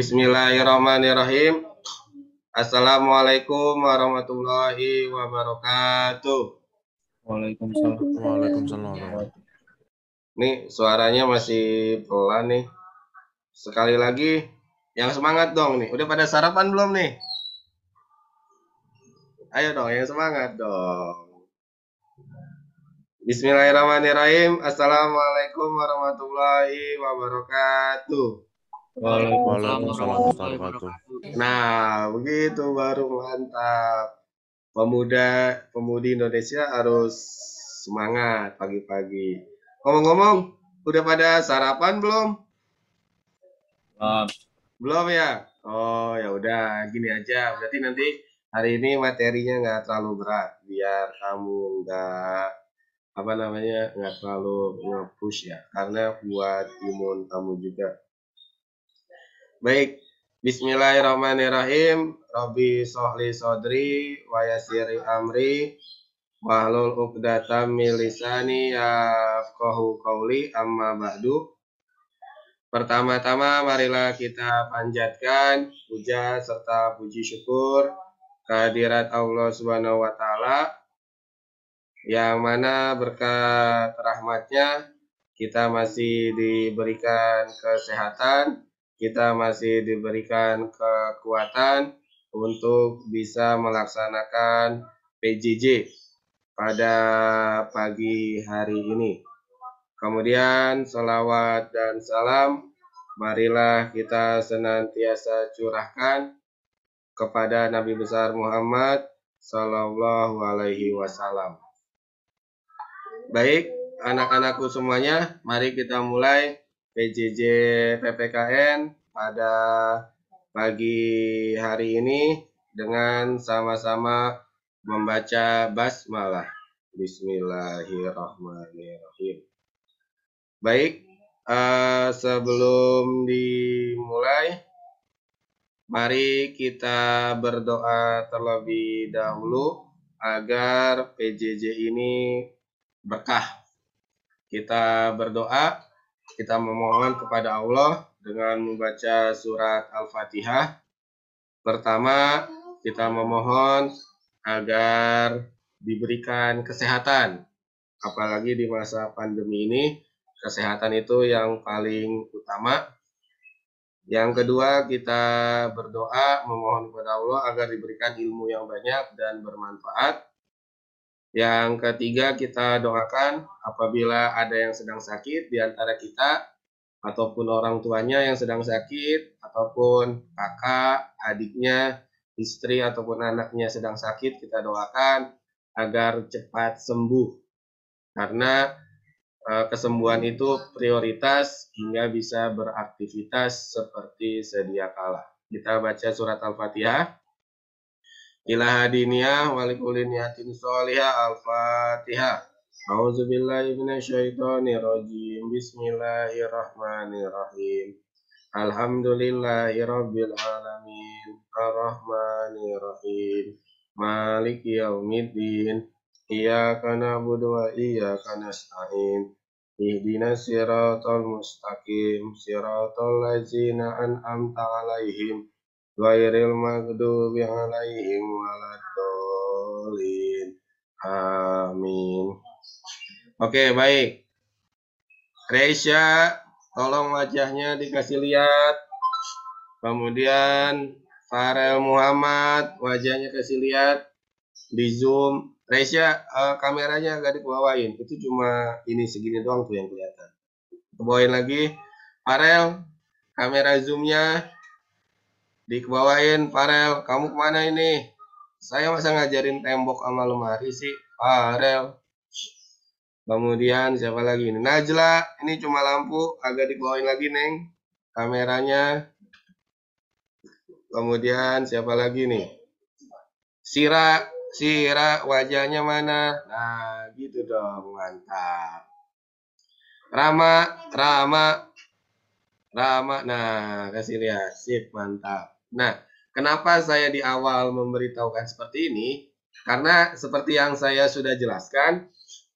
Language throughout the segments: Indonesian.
Bismillahirrahmanirrahim. Assalamualaikum warahmatullahi wabarakatuh. Waalaikumsalam. Waalaikumsalam. Nih suaranya masih pelan nih. Sekali lagi, yang semangat dong nih. Udah pada sarapan belum nih? Ayo dong, yang semangat dong. Bismillahirrahmanirrahim. Assalamualaikum warahmatullahi wabarakatuh. Waalaikumsalam warahmatullahi wabarakatuh. Nah, begitu baru mantap. Pemudi Indonesia harus semangat pagi-pagi. Ngomong-ngomong, udah pada sarapan belum? Belum ya? Oh, ya udah, gini aja. Berarti nanti hari ini materinya nggak terlalu berat, biar kamu nggak terlalu nge-push ya, karena buat imun kamu juga. Baik, Bismillahirrahmanirrahim. Rabbi sholli sodri wa yassiri amri wahlul 'uqdatam min lisani yafqahu qauli, amma ba'du. Pertama-tama marilah kita panjatkan puja serta puji syukur kehadirat Allah Subhanahu wa taala, yang mana berkat rahmatnya kita masih diberikan kesehatan, kita masih diberikan kekuatan untuk bisa melaksanakan PJJ pada pagi hari ini. Kemudian salawat dan salam marilah kita senantiasa curahkan kepada Nabi besar Muhammad Sallallahu Alaihi Wasallam. Baik, anak-anakku semuanya, mari kita mulai PJJ PPKN pada pagi hari ini dengan sama-sama membaca basmalah. Bismillahirrahmanirrahim. Baik, sebelum dimulai, mari kita berdoa terlebih dahulu agar PJJ ini berkah. Kita berdoa, kita memohon kepada Allah dengan membaca surat Al-Fatihah. Pertama, kita memohon agar diberikan kesehatan. Apalagi di masa pandemi ini, kesehatan itu yang paling utama. Yang kedua, kita berdoa memohon kepada Allah agar diberikan ilmu yang banyak dan bermanfaat. Yang ketiga, kita doakan apabila ada yang sedang sakit di antara kita, ataupun orang tuanya yang sedang sakit, ataupun kakak, adiknya, istri, ataupun anaknya sedang sakit, kita doakan agar cepat sembuh. Karena kesembuhan itu prioritas hingga bisa beraktivitas seperti sedia kala. Kita baca surat Al-Fatihah. Ila hadiniyah walikulli niyatin sholihah. Al-Fatihah. A'udzubillahi minasyaitonirrajim. Bismillahirrahmanirrahim. Alhamdulillahirabbil alamin. Arrahmanirrahim. Maliki yaumiddin. Iyyaka na'budu wa iyyaka nasta'in. Ihdinas siratal mustaqim. Siratal ladzina an'amta 'alaihim ghairil maghdubi 'alaihim waladdallin. Amin. Oke, baik. Reisha, tolong wajahnya dikasih lihat. Kemudian Farel Muhammad, wajahnya kasih lihat di Zoom. Reisha, kameranya agak dibawain. Itu cuma ini segini doang tuh yang kelihatan. Kebawain lagi. Farel, kamera Zoom-nya dikebawain. Farel, kamu kemana ini? Saya masa ngajarin tembok sama lemari sih. Farel. Kemudian siapa lagi ini? Najla, ini cuma lampu, agak dikebawain lagi, Neng. Kameranya. Kemudian siapa lagi nih? Sira, wajahnya mana? Nah, gitu dong, mantap. Rama. Nah, kasih lihat, sip, mantap. Nah, kenapa saya di awal memberitahukan seperti ini? Karena seperti yang saya sudah jelaskan,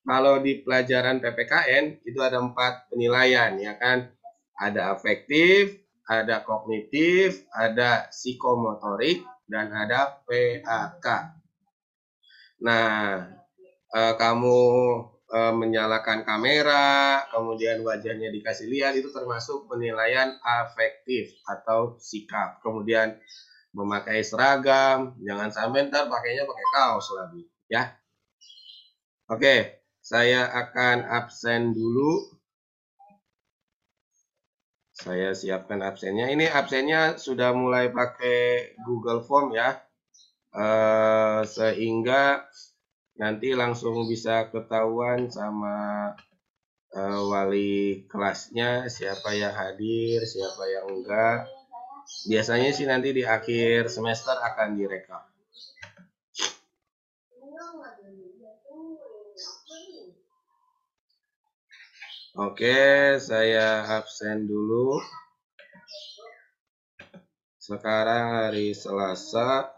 kalau di pelajaran PPKN itu ada 4 penilaian, ya kan? Ada afektif, ada kognitif, ada psikomotorik, dan ada PAK. Nah, kamu menyalakan kamera, kemudian wajahnya dikasih lihat, itu termasuk penilaian afektif atau sikap. Kemudian memakai seragam, jangan sampai ntar pakainya pakai kaos lagi, ya. Oke, saya akan absen dulu. Saya siapkan absennya. Ini absennya sudah mulai pakai Google Form ya, sehingga nanti langsung bisa ketahuan sama wali kelasnya siapa yang hadir, siapa yang enggak. Biasanya sih nanti di akhir semester akan direkap. Oke, saya absen dulu. Sekarang hari Selasa.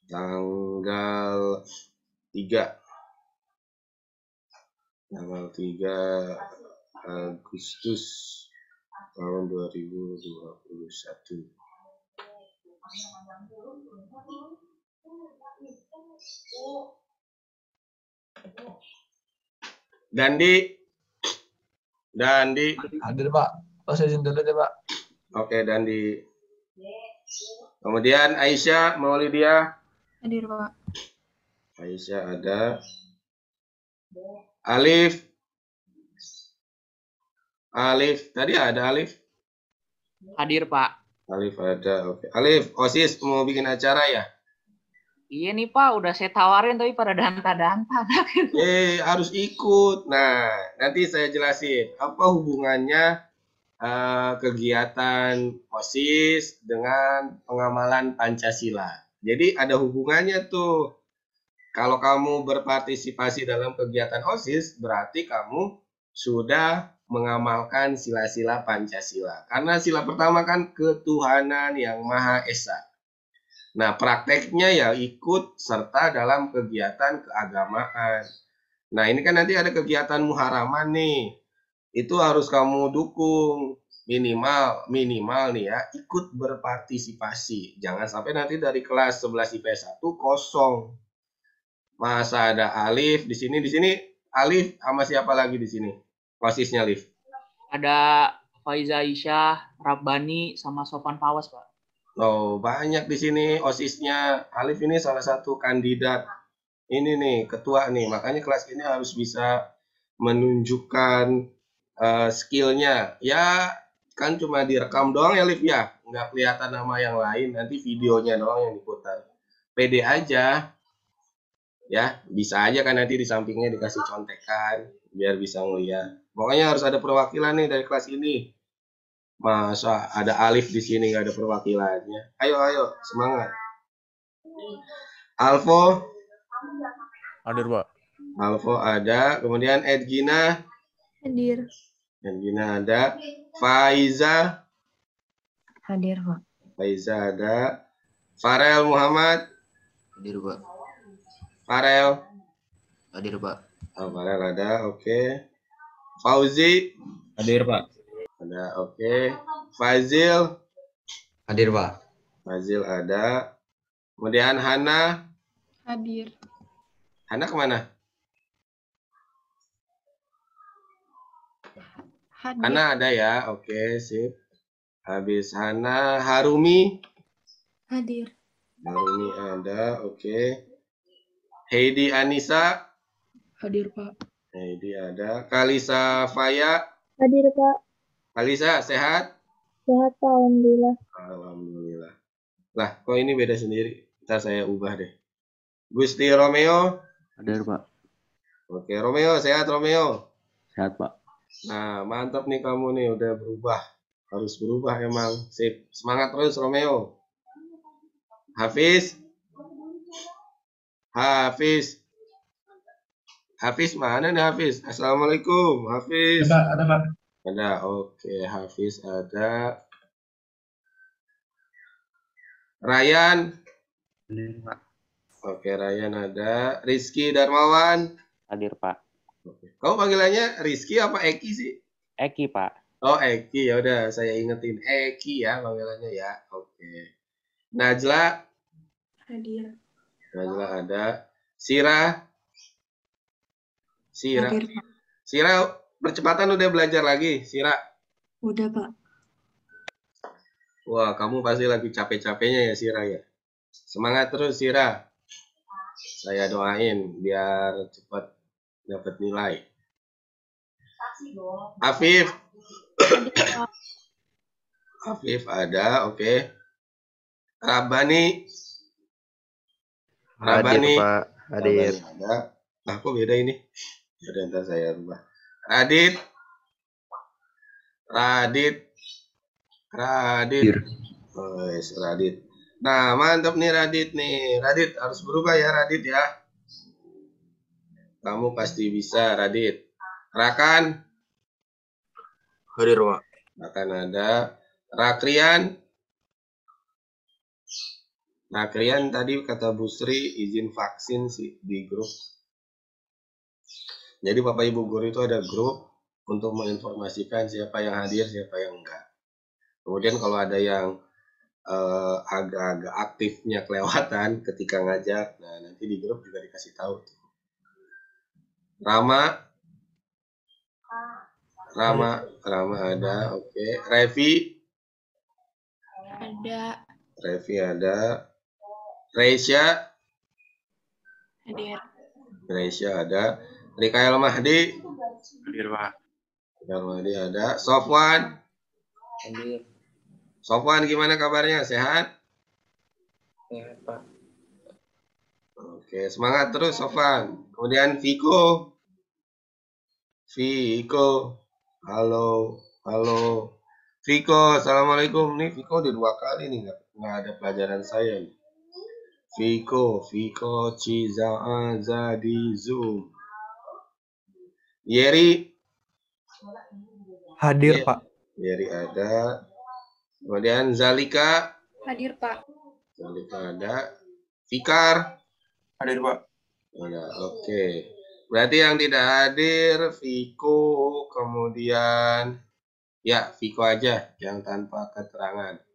Tanggal 3. Tanggal 3 Agustus tahun 2021. Dandi. Hadir Pak. Oh, saya izin dulu deh Pak. Oke, Dandi. Kemudian Aisyah, Maulidia. Hadir Pak. Aisyah ada. Alif. Tadi ada Alif. Hadir Pak. Alif ada, oke. Alif, OSIS mau bikin acara ya? Iya nih Pak, udah saya tawarin tapi pada danta-danta. Harus ikut. Nah, nanti saya jelasin apa hubungannya kegiatan OSIS dengan pengamalan Pancasila. Jadi ada hubungannya tuh. Kalau kamu berpartisipasi dalam kegiatan OSIS, berarti kamu sudah mengamalkan sila-sila Pancasila. Karena sila pertama kan ketuhanan yang Maha Esa. Nah, prakteknya ya ikut serta dalam kegiatan keagamaan. Nah, ini kan nanti ada kegiatan muharaman nih. Itu harus kamu dukung. Minimal nih ya, ikut berpartisipasi. Jangan sampai nanti dari kelas 11 IPS 1 kosong. Masa ada Alif di sini Alif sama siapa lagi di sini? Posisinya Alif. Ada Faiza Aisyah, Rabbani, sama Sofan Fawas Pak. Oh, banyak di sini OSISnya. Alif ini salah satu kandidat ini nih, ketua nih. Makanya kelas ini harus bisa menunjukkan skillnya. Ya, kan cuma direkam doang ya, Alif ya. Nggak kelihatan nama yang lain. Nanti videonya doang yang diputar. Pede aja. Ya, bisa aja kan nanti di sampingnya dikasih contekan. Biar bisa ngeliat. Pokoknya harus ada perwakilan nih dari kelas ini. Masa ada Alif di sini nggak ada perwakilannya? Ayo, semangat. Alfo. Hadir Pak. Alfo ada. Kemudian Edgina. Hadir. Edgina ada. Faiza. Hadir Pak. Faiza ada. Farel Muhammad. Hadir Pak. Farel. Hadir Pak. Oh, Farel ada. Oke. Fauzi. Hadir Pak. Ada, oke. Fazil. Hadir Pak. Fazil ada. Kemudian Hana. Hadir. Hana kemana? Hadir. Hana ada ya, oke, sip. Habis Hana, Harumi. Hadir. Harumi ada, oke. Heidi Anissa. Hadir Pak. Heidi ada. Kalisa Faya. Hadir Pak. Kalisa, sehat? Sehat Pak, alhamdulillah. Alhamdulillah. Lah, kok ini beda sendiri? Ntar saya ubah deh. Gusti Romeo. Hadir Pak. Oke, Romeo, sehat Romeo? Sehat Pak. Nah, mantap nih kamu nih, udah berubah. Harus berubah emang. Sip, semangat terus Romeo. Hafiz. Hafiz mana nih Hafiz? Assalamualaikum, Hafiz. Ada Pak. Ada, oke, Hafiz ada. Ryan. Hadir Pak. Oke, Ryan ada. Rizky Darmawan. Hadir Pak. Oke. Kamu panggilannya Rizky apa Eki sih? Eki, Pak. Oh, Eki. Ya udah, saya ingetin Eki ya panggilannya ya. Oke. Najla. Hadir. Najla ada. Sira. Hadir, Pak. Sira, percepatan udah belajar lagi, Sira. Udah, Pak. Wah, kamu pasti lagi capek-capeknya ya, Sira ya. Semangat terus, Sira. Saya doain biar cepat dapat nilai. Afif. Afif ada, oke. Rabani. Rabani. Pak. Hadir. Rabani ada. Nah, kok beda ini? Udah, ntar saya rubah. Radit. Oh, yes, Radit. Nah, mantap nih Radit nih. Radit harus berubah ya, Radit ya. Kamu pasti bisa, Radit. Rakan. Hadir, Pak. Rakan ada. Rakrian. Rakrian tadi kata Bu Sri izin vaksin sih di grup. Jadi Bapak Ibu guru itu ada grup untuk menginformasikan siapa yang hadir, siapa yang enggak. Kemudian kalau ada yang agak-agak aktifnya kelewatan ketika ngajak, nah nanti di grup juga dikasih tahu. Rama ada, oke. Revi ada. Reisha ada. Rikael Mahdi Hadir, Pak. ada. Sofwan gimana kabarnya? Sehat? Sehat, Pak. Oke, semangat terus Sofwan. Kemudian Viko. Halo. Viko, assalamualaikum. Nih Viko udah 2 kali nih nggak ada pelajaran saya nih. Viko Ciza di Zoom. Yeri. Hadir, Pak. Yeri ada. Kemudian Zalika. Hadir, Pak. Zalika ada. Fikar. Hadir, Pak. Ada, oke. Berarti yang tidak hadir Viko, kemudian ya Viko aja yang tanpa keterangan.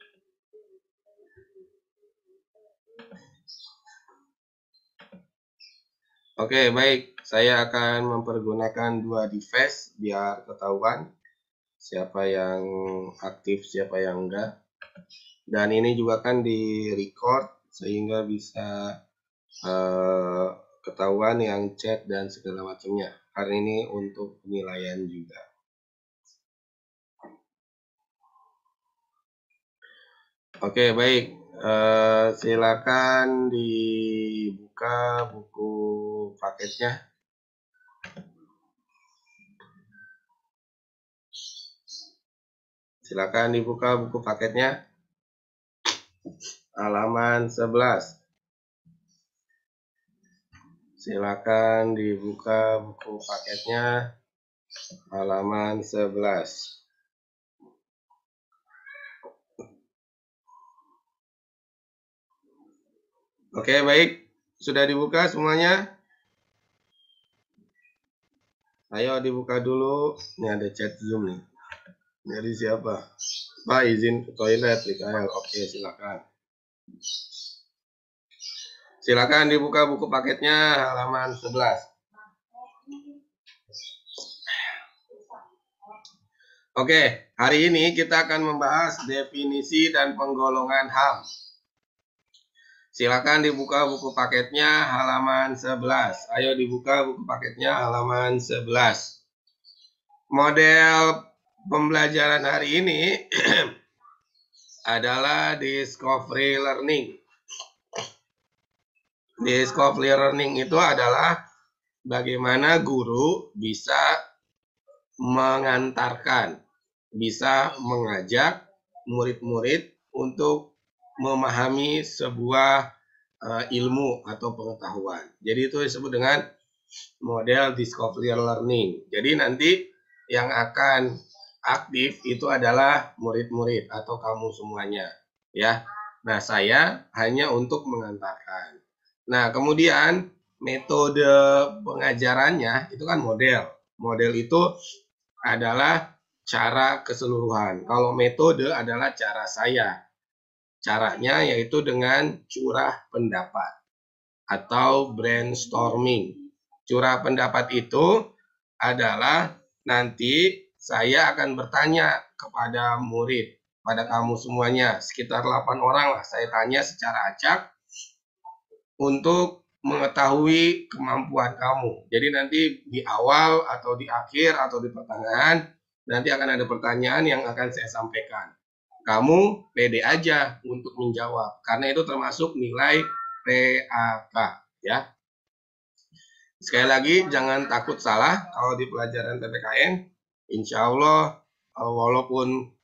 Oke, baik. Saya akan mempergunakan 2 device biar ketahuan siapa yang aktif, siapa yang enggak. Dan ini juga kan di record sehingga bisa ketahuan yang chat dan segala macamnya. Karena ini untuk penilaian juga. Oke, baik. Silakan dibuka buku paketnya. Silakan dibuka buku paketnya. Halaman 11. Silakan dibuka buku paketnya. Halaman 11. Oke, baik. Sudah dibuka semuanya? Ayo dibuka dulu. Ini ada chat Zoom nih. Dari siapa? Pak, izin ke toilet, Mikael. Oke, silakan. Silakan dibuka buku paketnya halaman 11. Oke, hari ini kita akan membahas definisi dan penggolongan HAM. Silakan dibuka buku paketnya halaman 11. Ayo dibuka buku paketnya halaman 11. Model pembelajaran hari ini adalah discovery learning. Discovery learning itu adalah bagaimana guru bisa mengantarkan, bisa mengajak murid-murid untuk memahami sebuah ilmu atau pengetahuan. Jadi itu disebut dengan model discovery learning. Jadi nanti yang akan aktif itu adalah murid-murid atau kamu semuanya, ya. Nah, saya hanya untuk mengantarkan. Nah, kemudian metode pengajarannya itu kan model. Model itu adalah cara keseluruhan. Kalau metode adalah cara saya. Caranya yaitu dengan curah pendapat atau brainstorming. Curah pendapat itu adalah nanti saya akan bertanya kepada murid, pada kamu semuanya, sekitar 8 orang lah, saya tanya secara acak untuk mengetahui kemampuan kamu. Jadi nanti di awal atau di akhir atau di pertengahan, nanti akan ada pertanyaan yang akan saya sampaikan. Kamu pede aja untuk menjawab, karena itu termasuk nilai PAK, ya. Sekali lagi, jangan takut salah kalau di pelajaran PPKN. Insya Allah, walaupun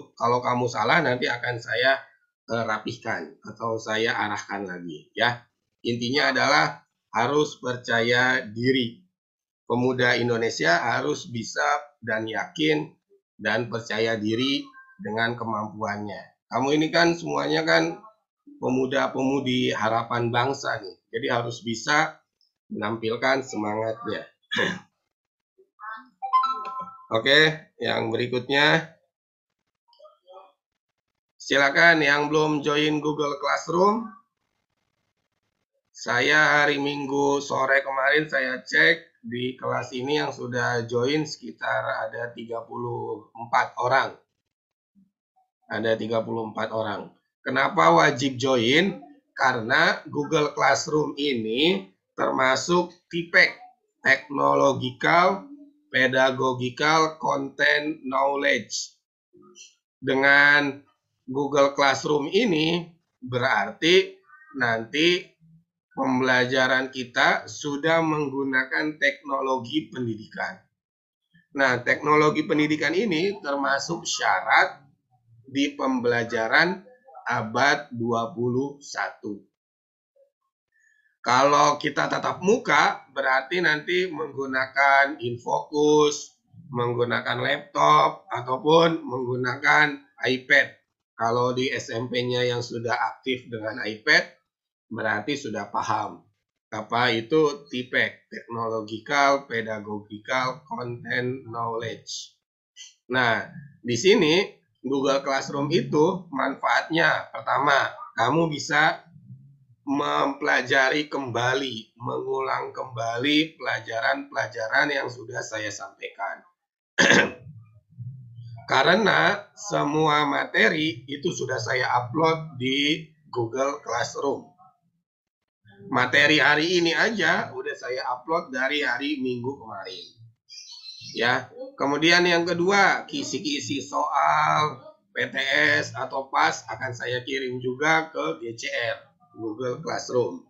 kalau kamu salah, nanti akan saya rapihkan atau saya arahkan lagi, ya. Intinya adalah harus percaya diri. Pemuda Indonesia harus bisa dan yakin dan percaya diri dengan kemampuannya. Kamu ini kan semuanya kan pemuda-pemudi harapan bangsa nih. Jadi harus bisa menampilkan semangatnya. Oke, yang berikutnya. Silakan yang belum join Google Classroom. Saya hari Minggu sore kemarin saya cek di kelas ini yang sudah join sekitar ada 34 orang. Ada 34 orang. Kenapa wajib join? Karena Google Classroom ini termasuk TPEC, Technological Pedagogical Content Knowledge. Dengan Google Classroom ini berarti nanti pembelajaran kita sudah menggunakan teknologi pendidikan. Nah, teknologi pendidikan ini termasuk syarat di pembelajaran abad 21. Kalau kita tatap muka, berarti nanti menggunakan infocus, menggunakan laptop, ataupun menggunakan iPad. Kalau di SMP-nya yang sudah aktif dengan iPad, berarti sudah paham. Apa itu TPEC, Technological Pedagogical Content Knowledge. Nah, di sini Google Classroom itu manfaatnya pertama, kamu bisa mempelajari kembali, mengulang kembali pelajaran-pelajaran yang sudah saya sampaikan. Karena semua materi itu sudah saya upload di Google Classroom. Materi hari ini aja udah saya upload dari hari Minggu kemarin. Ya, kemudian yang kedua, kisi-kisi soal PTS atau PAS akan saya kirim juga ke GCR, Google Classroom.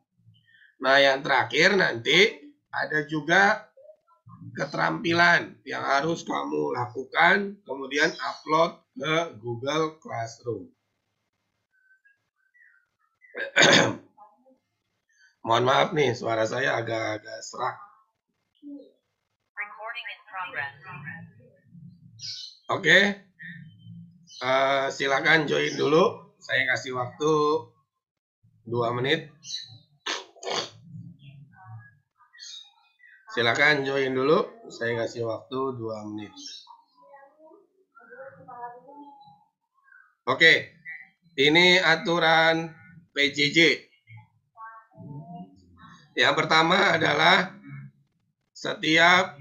Nah, yang terakhir nanti ada juga keterampilan yang harus kamu lakukan, kemudian upload ke Google Classroom. Mohon maaf nih, suara saya agak-agak serak. Oke, silakan join dulu. Saya kasih waktu 2 menit. Silakan join dulu. Saya kasih waktu 2 menit. Oke, ini aturan PJJ. Yang pertama adalah setiap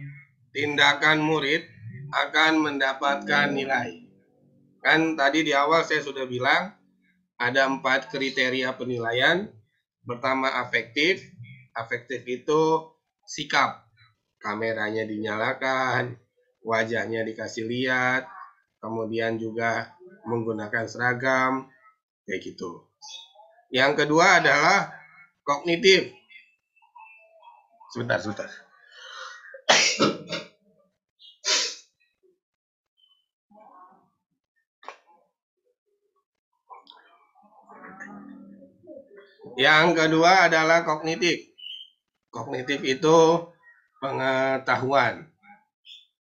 tindakan murid akan mendapatkan nilai. Kan tadi di awal saya sudah bilang ada 4 kriteria penilaian. Pertama afektif. Afektif itu sikap. Kameranya dinyalakan, wajahnya dikasih lihat, kemudian juga menggunakan seragam, kayak gitu. Yang kedua adalah kognitif. Sebentar. Yang kedua adalah kognitif. Kognitif itu pengetahuan.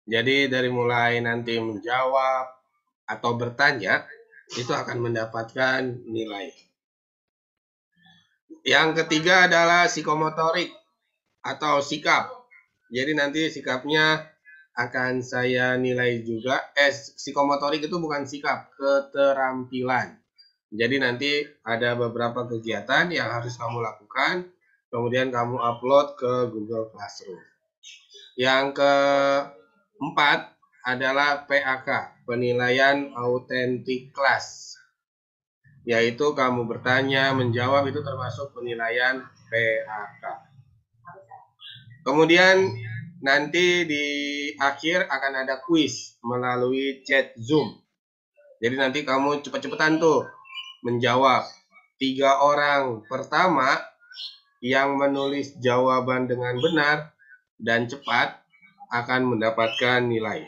Jadi dari mulai nanti menjawab atau bertanya, itu akan mendapatkan nilai. Yang ketiga adalah psikomotorik. atau sikap. Jadi nanti sikapnya akan saya nilai juga. Psikomotorik itu bukan sikap, keterampilan. Jadi nanti ada beberapa kegiatan yang harus kamu lakukan, kemudian kamu upload ke Google Classroom. Yang keempat adalah PAK, penilaian autentik kelas. Yaitu kamu bertanya, menjawab, itu termasuk penilaian PAK. Kemudian nanti di akhir akan ada kuis melalui chat Zoom. Jadi nanti kamu cepat-cepatan tuh menjawab. 3 orang pertama yang menulis jawaban dengan benar dan cepat akan mendapatkan nilai.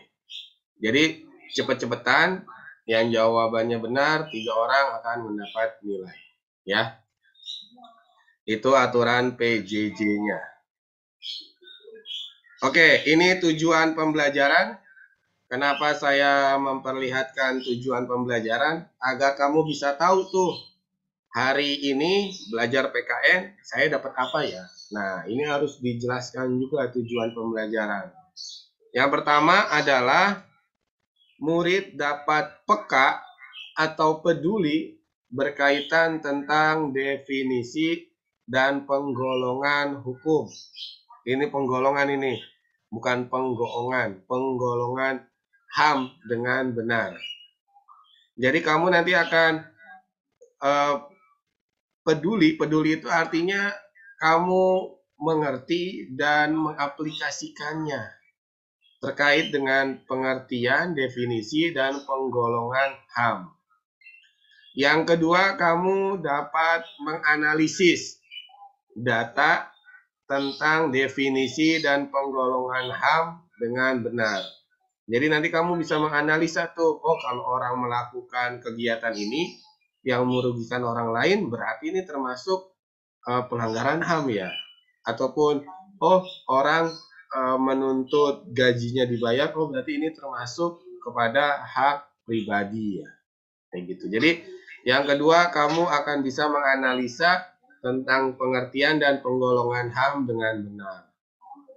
Jadi cepat-cepatan, yang jawabannya benar 3 orang akan mendapat nilai. Ya, itu aturan PJJ-nya. Oke, ini tujuan pembelajaran. Kenapa saya memperlihatkan tujuan pembelajaran? Agar kamu bisa tahu tuh, hari ini belajar PKN, saya dapat apa ya? Nah, ini harus dijelaskan juga tujuan pembelajaran. Yang pertama adalah murid dapat peka atau peduli berkaitan tentang definisi dan penggolongan hukum. Ini penggolongan ini, bukan penggoongan, penggolongan HAM dengan benar. Jadi kamu nanti akan peduli itu artinya kamu mengerti dan mengaplikasikannya terkait dengan pengertian, definisi, dan penggolongan HAM. Yang kedua, kamu dapat menganalisis data tentang definisi dan penggolongan HAM dengan benar. Jadi nanti kamu bisa menganalisa tuh, oh kalau orang melakukan kegiatan ini yang merugikan orang lain, berarti ini termasuk pelanggaran HAM ya. Ataupun, oh orang menuntut gajinya dibayar, oh berarti ini termasuk kepada hak pribadi ya. Kayak gitu. Jadi yang kedua, kamu akan bisa menganalisa tentang pengertian dan penggolongan HAM dengan benar.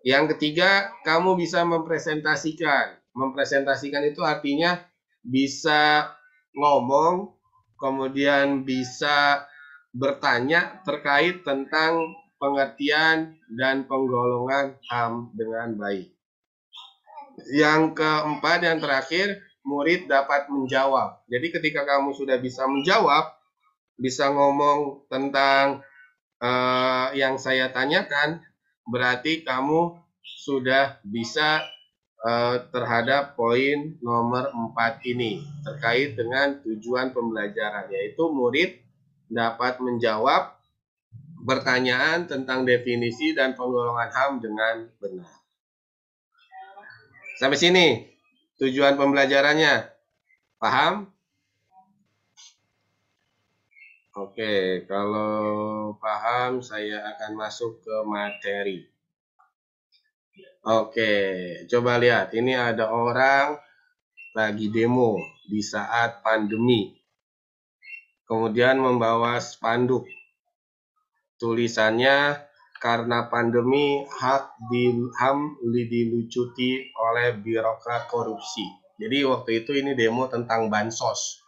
Yang ketiga, kamu bisa mempresentasikan. Mempresentasikan itu artinya bisa ngomong, kemudian bisa bertanya terkait tentang pengertian dan penggolongan HAM dengan baik. Yang keempat, yang terakhir, murid dapat menjawab. Jadi ketika kamu sudah bisa menjawab, bisa ngomong tentang yang saya tanyakan, berarti kamu sudah bisa terhadap poin nomor 4 ini terkait dengan tujuan pembelajaran, yaitu murid dapat menjawab pertanyaan tentang definisi dan penggolongan HAM dengan benar. Sampai sini tujuan pembelajarannya. Paham? Oke, kalau paham saya akan masuk ke materi. Oke, coba lihat. Ini ada orang lagi demo di saat pandemi. Kemudian membawa spanduk. Tulisannya, karena pandemi hak HAM dilucuti oleh birokrat korupsi. Jadi waktu itu ini demo tentang bansos.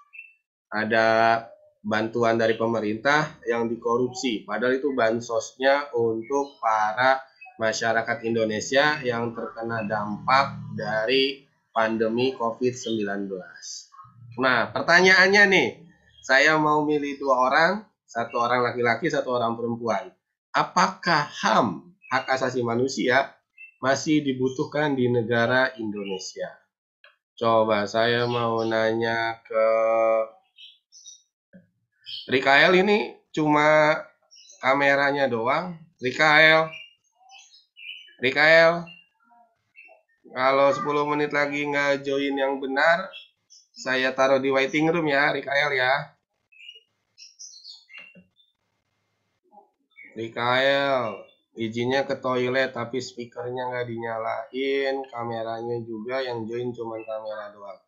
Ada bantuan dari pemerintah yang dikorupsi. Padahal itu bansosnya untuk para masyarakat Indonesia yang terkena dampak dari pandemi COVID-19. Nah, pertanyaannya nih, saya mau milih 2 orang, 1 orang laki-laki, 1 orang perempuan. Apakah HAM, hak asasi manusia, masih dibutuhkan di negara Indonesia? Coba saya mau nanya ke Rikael, ini cuma kameranya doang. Rikael, kalau 10 menit lagi nggak join yang benar, saya taruh di waiting room ya, Rikael ya. Rikael, izinnya ke toilet tapi speakernya nggak dinyalain, kameranya juga yang join cuma kamera doang.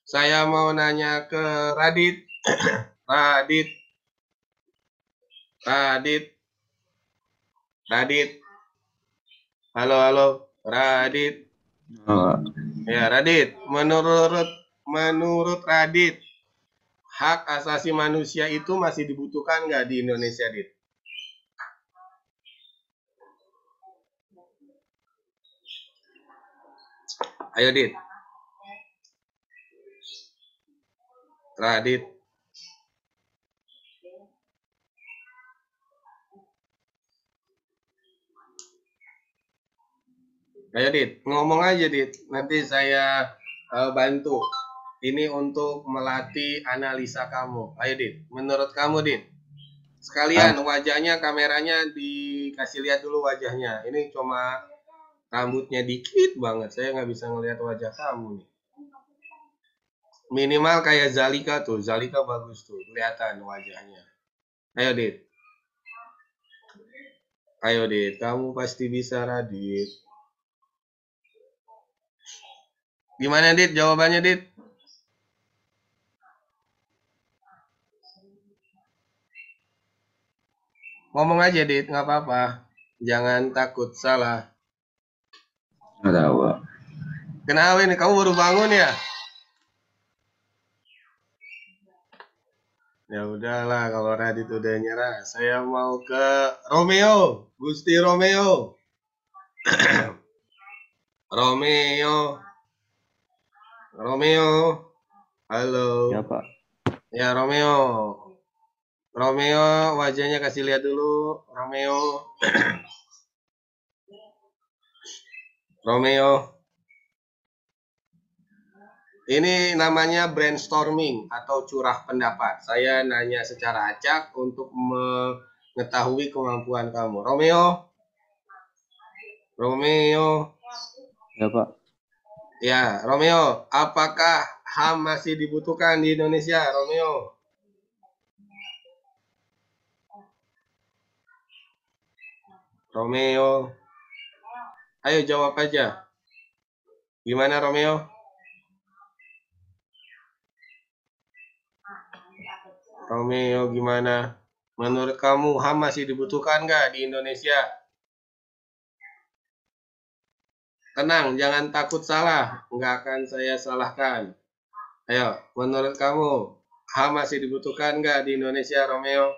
Saya mau nanya ke Radit. Radit. Halo, halo, Radit. Ya, Radit. Menurut Radit, hak asasi manusia itu masih dibutuhkan nggak di Indonesia, Dit? Ayo, Dit. Radit. Ayo, Dit. Ngomong aja, Dit. Nanti saya bantu. Ini untuk melatih analisa kamu. Ayo, Dit. Menurut kamu, Dit. Sekalian wajahnya, kameranya dikasih lihat dulu wajahnya. Ini cuma rambutnya dikit banget. Saya nggak bisa ngelihat wajah kamu nih. Minimal kayak Zalika tuh. Zalika bagus tuh. Kelihatan wajahnya. Ayo, Dit. Ayo, Dit. Kamu pasti bisa, Radit. Gimana, Dit? Jawabannya, Dit? Ngomong aja, Dit. Nggak apa-apa. Jangan takut salah. Nggak tahu. Kenapa ini? Kamu baru bangun ya? Ya udahlah, kalau Radit udah nyerah. Saya mau ke Romeo. Gusti Romeo. Romeo. Halo. Ya, Pak. Ya, Romeo. Romeo, wajahnya kasih lihat dulu. Romeo. Romeo. Ini namanya brainstorming atau curah pendapat. Saya nanya secara acak untuk mengetahui kemampuan kamu. Romeo. Ya, Pak. Ya, Romeo. Apakah HAM masih dibutuhkan di Indonesia, Romeo? Romeo. Ayo jawab aja. Gimana, Romeo? Romeo, gimana? Menurut kamu HAM masih dibutuhkan nggak di Indonesia? Tenang, jangan takut salah. Nggak akan saya salahkan. Ayo, menurut kamu HAM masih dibutuhkan nggak di Indonesia, Romeo?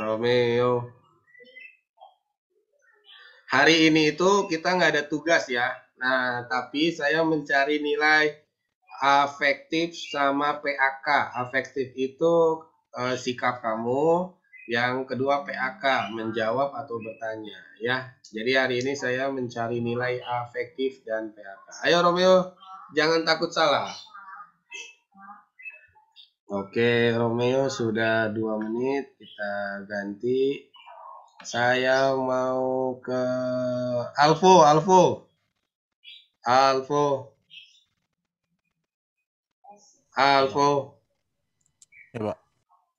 Romeo. Hari ini itu kita nggak ada tugas ya. Nah, tapi saya mencari nilai afektif sama PAK. Afektif itu sikap kamu. Yang kedua PAK, menjawab atau bertanya ya. Jadi hari ini saya mencari nilai afektif dan PAK. Ayo Romeo, jangan takut salah. Oke, Romeo sudah 2 menit, kita ganti. Saya mau ke Alfo. Ya, Pak.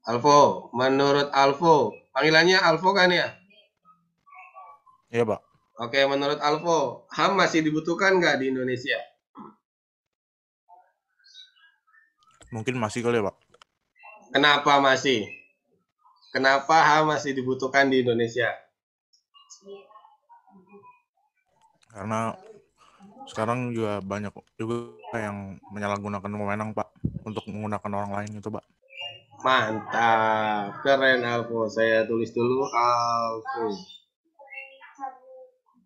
Alfo, menurut Alfo, panggilannya Alfo kan ya? Iya, Pak. Oke, menurut Alfo, HAM masih dibutuhkan nggak di Indonesia? Mungkin masih kali ya, Pak. Kenapa masih? Kenapa HAM masih dibutuhkan di Indonesia? Karena sekarang juga banyak juga yang menyalahgunakan wewenang, Pak, untuk menggunakan orang lain itu, Pak. Mantap, keren Alfo. Saya tulis dulu Alfo.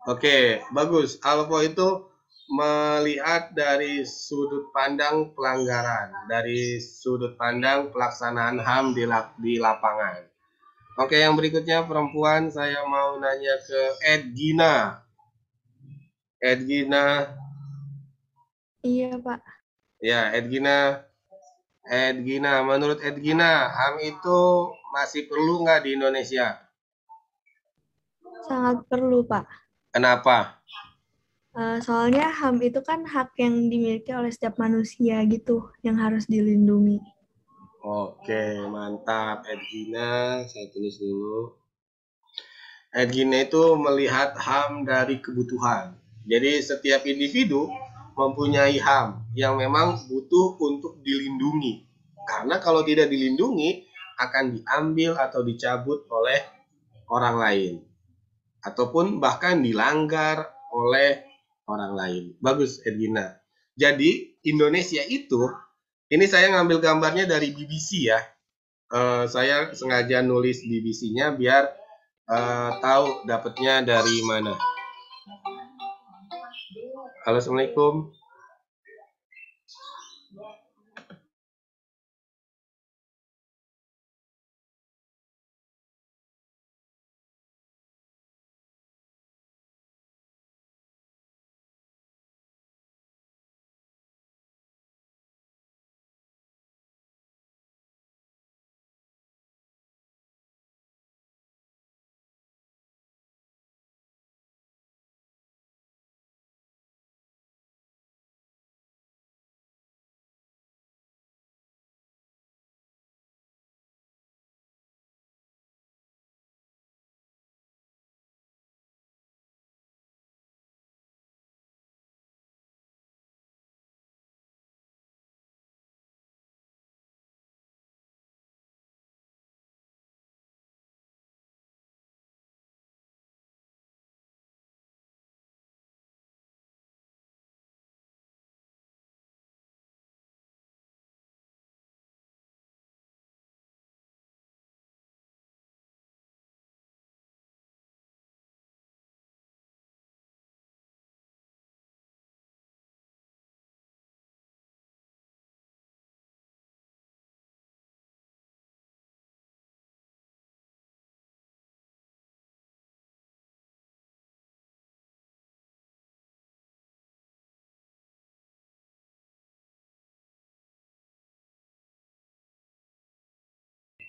Oke, bagus. Alfo itu melihat dari sudut pandang pelanggaran, dari sudut pandang pelaksanaan HAM di lapangan. Oke, yang berikutnya perempuan, saya mau nanya ke Edgina. Iya, Pak. Ya, Edgina, menurut Edgina, HAM itu masih perlu nggak di Indonesia? Sangat perlu, Pak. Kenapa? Soalnya HAM itu kan hak yang dimiliki oleh setiap manusia gitu, yang harus dilindungi. Oke, mantap Edgina, saya tulis dulu. Edgina itu melihat HAM dari kebutuhan. Jadi setiap individu mempunyai HAM yang memang butuh untuk dilindungi. Karena kalau tidak dilindungi akan diambil atau dicabut oleh orang lain. Ataupun bahkan dilanggar oleh orang lain. Bagus, Edwina. Jadi Indonesia itu, ini saya ngambil gambarnya dari BBC ya. Saya sengaja nulis BBC-nya biar tahu dapatnya dari mana. Halo, Assalamualaikum.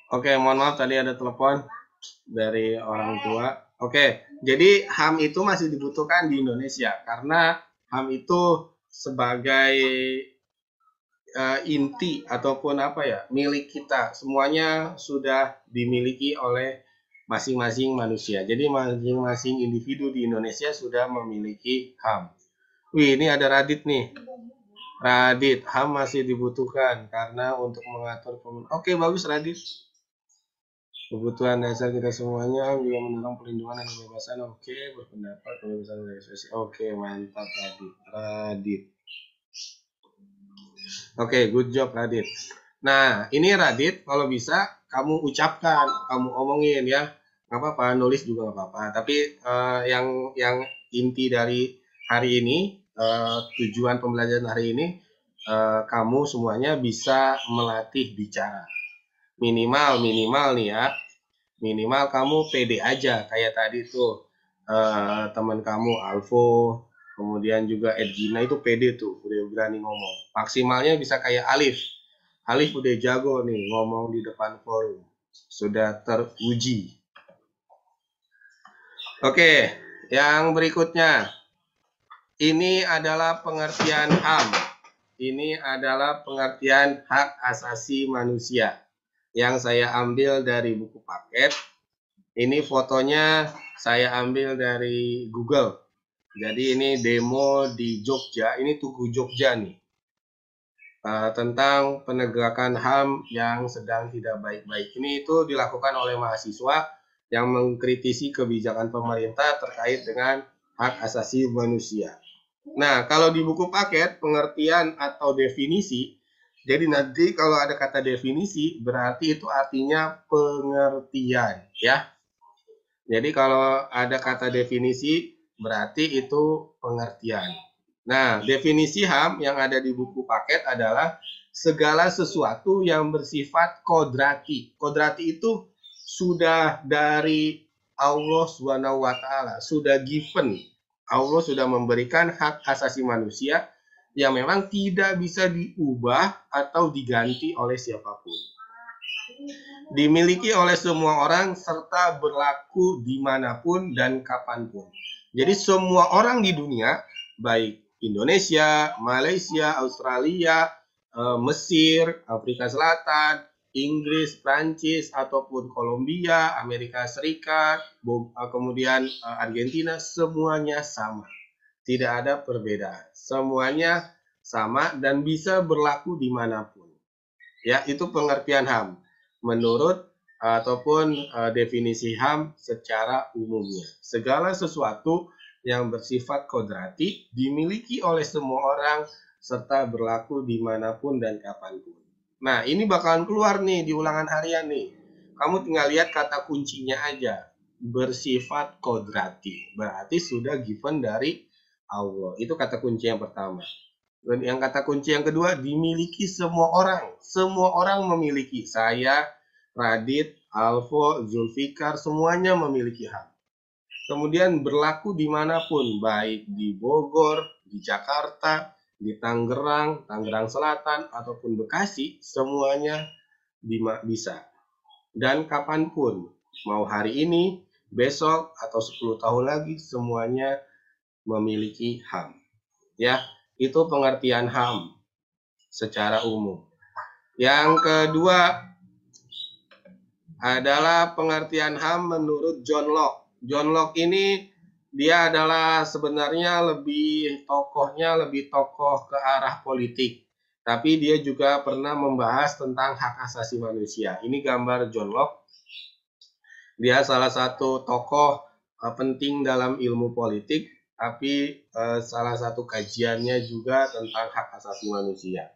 Oke, mohon maaf tadi ada telepon dari orang tua. Oke, jadi HAM itu masih dibutuhkan di Indonesia karena HAM itu sebagai inti ataupun apa ya, milik kita. Semuanya sudah dimiliki oleh masing-masing manusia. Jadi masing-masing individu di Indonesia sudah memiliki HAM. Wih, ini ada Radit nih. Radit, HAM masih dibutuhkan karena untuk mengatur Oke, bagus Radit. Kebutuhan dasar kita semuanya juga mendorong perlindungan dan kebebasan. Oke, berpendapat, kebebasan berekspresi. Oke, mantap Radit. Oke, good job Radit. Nah, ini Radit, kalau bisa kamu ucapkan, kamu omongin ya. Nggak apa-apa, nulis juga nggak apa-apa. Tapi yang inti dari hari ini, tujuan pembelajaran hari ini, kamu semuanya bisa melatih bicara. Minimal nih ya, minimal kamu pede aja kayak tadi tuh teman kamu Alvo, kemudian juga Edgina itu pede tuh, udah berani ngomong. Maksimalnya bisa kayak Alif udah jago nih ngomong di depan forum, sudah teruji. Oke, yang berikutnya ini adalah pengertian HAM. Ini adalah pengertian hak asasi manusia yang saya ambil dari buku paket. Ini fotonya saya ambil dari Google. Jadi ini demo di Jogja, ini Tugu Jogja nih. Tentang penegakan HAM yang sedang tidak baik-baik. Ini itu dilakukan oleh mahasiswa yang mengkritisi kebijakan pemerintah terkait dengan hak asasi manusia. Nah, kalau di buku paket, pengertian atau definisi, jadi nanti kalau ada kata definisi, berarti itu artinya pengertian, ya. Jadi kalau ada kata definisi, berarti itu pengertian. Nah, definisi HAM yang ada di buku paket adalah segala sesuatu yang bersifat kodrati. Kodrati itu sudah dari Allah SWT, sudah given. Allah sudah memberikan hak asasi manusia yang memang tidak bisa diubah atau diganti oleh siapapun. Dimiliki oleh semua orang serta berlaku dimanapun dan kapanpun. Jadi semua orang di dunia, baik Indonesia, Malaysia, Australia, Mesir, Afrika Selatan, Inggris, Prancis, ataupun Kolombia, Amerika Serikat, kemudian Argentina, semuanya sama. Tidak ada perbedaan. Semuanya sama dan bisa berlaku dimanapun. Ya, itu pengertian HAM. Menurut ataupun definisi HAM secara umumnya. Segala sesuatu yang bersifat kodrati dimiliki oleh semua orang serta berlaku dimanapun dan kapanpun. Nah, ini bakalan keluar nih di ulangan harian nih. Kamu tinggal lihat kata kuncinya aja. Bersifat kodrati. Berarti sudah given dari Allah. Itu kata kunci yang pertama. Dan yang kata kunci yang kedua, dimiliki semua orang. Semua orang memiliki. Saya, Radit, Alvo, Zulfikar, semuanya memiliki HAM. Kemudian berlaku dimanapun, baik di Bogor, di Jakarta, di Tangerang, Tangerang Selatan, ataupun Bekasi, semuanya bisa. Dan kapanpun, mau hari ini, besok, atau 10 tahun lagi, semuanya memiliki HAM. Ya, itu pengertian HAM secara umum. Yang kedua adalah pengertian HAM menurut John Locke. John Locke ini dia adalah sebenarnya lebih tokoh ke arah politik. Tapi dia juga pernah membahas tentang hak asasi manusia. Ini gambar John Locke. Dia salah satu tokoh penting dalam ilmu politik, tapi salah satu kajiannya juga tentang hak asasi manusia.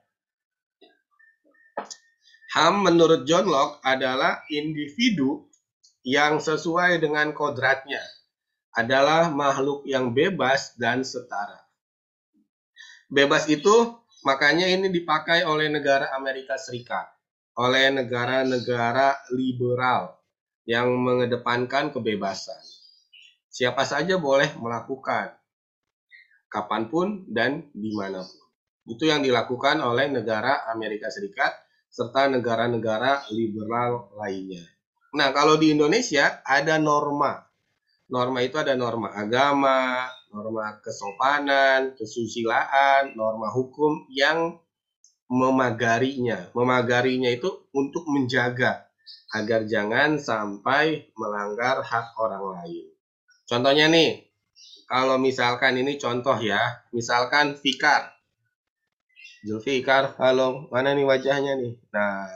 HAM menurut John Locke adalah individu yang sesuai dengan kodratnya, adalah makhluk yang bebas dan setara. Bebas itu makanya ini dipakai oleh negara Amerika Serikat, oleh negara-negara liberal yang mengedepankan kebebasan. Siapa saja boleh melakukan, kapanpun dan dimanapun. Itu yang dilakukan oleh negara Amerika Serikat serta negara-negara liberal lainnya. Nah, kalau di Indonesia ada norma. Norma itu ada norma agama, norma kesopanan, kesusilaan, norma hukum yang memagarinya. Memagarinya itu untuk menjaga agar jangan sampai melanggar hak orang lain. Contohnya nih, kalau misalkan ini contoh ya, misalkan Fikar. Zulfikar, halo, mana nih wajahnya nih? Nah,